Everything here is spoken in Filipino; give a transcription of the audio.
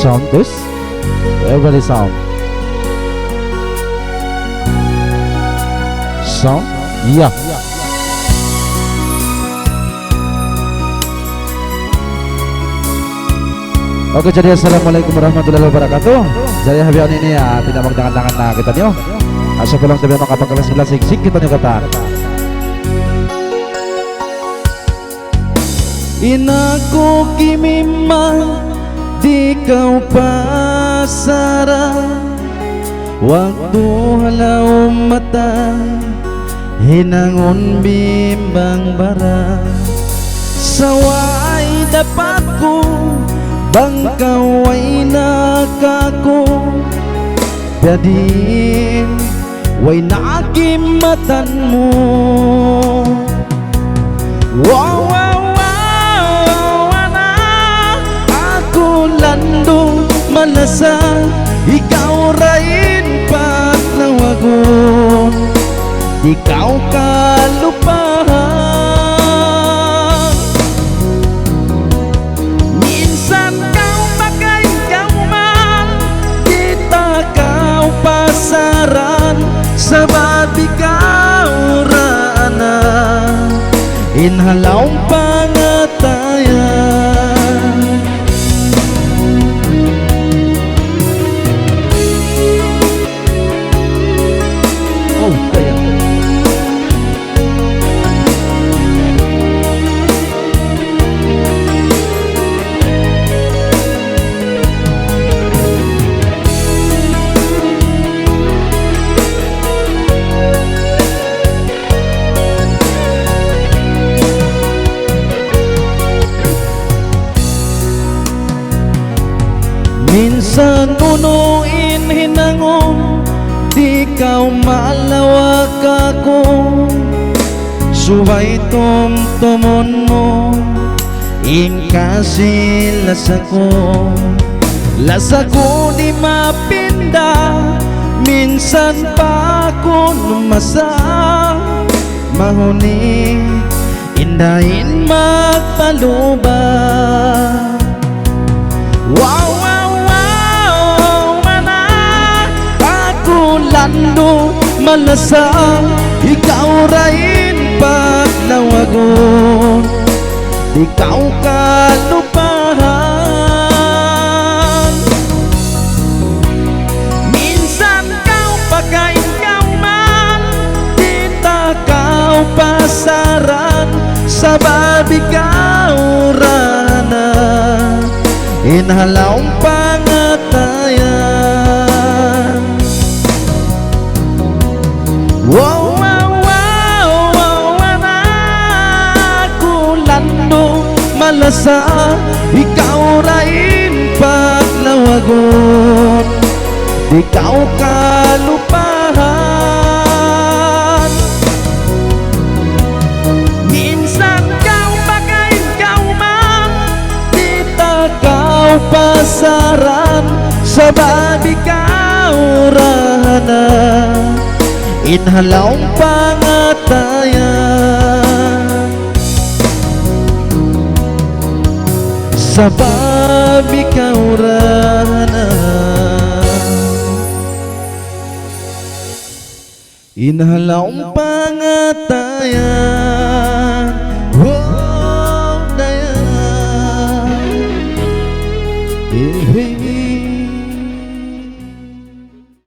sound this. Everybody sound. Sound. Yeah. Oke, jadi assalamualaikum warahmatullahi wabarakatuh. Jadi habian ini ya tidak magdangan-dangan na kita nyo. Asa pulang tabi makapagkalas sila siksik kita nyo kata. Inaku kimima di kau pasaran, waktu halau mata hinangon bimbang bara, sawai dapatku bangkau ay nakaku, dadin way nakimatanmu. Wow, wow, wow, anak, aku lando malasa, ikaw rain patlawagon, ikaw kalupahan. Sebab ikaw rana inhalaw pangatayan. Oh, kaya minsan unuin hinangon, di kau malawak ako, subay tumtumon mo, ingkasi lasako, lasako di mapinda, minsan pa ako numasa, mahuni indahin magpaluba. Wow, lando malasa, ikaw rain patlawagon, ikaw kalupahan. Minsan kau pagkain kau man, di takaw pasaran, sabab ikaw rana inhalaw pangatayan. Wow, wow, wow, wow, anakku lando malasa, ikaw rain patlawagon, ikaw kalupahan. Minsan kau pagkain kau man, di takaw pasaran, sabab ikaw rana inhalaw pangatayan. Sabab ikaw rana inhalaw pangatayan. Oh, dayan,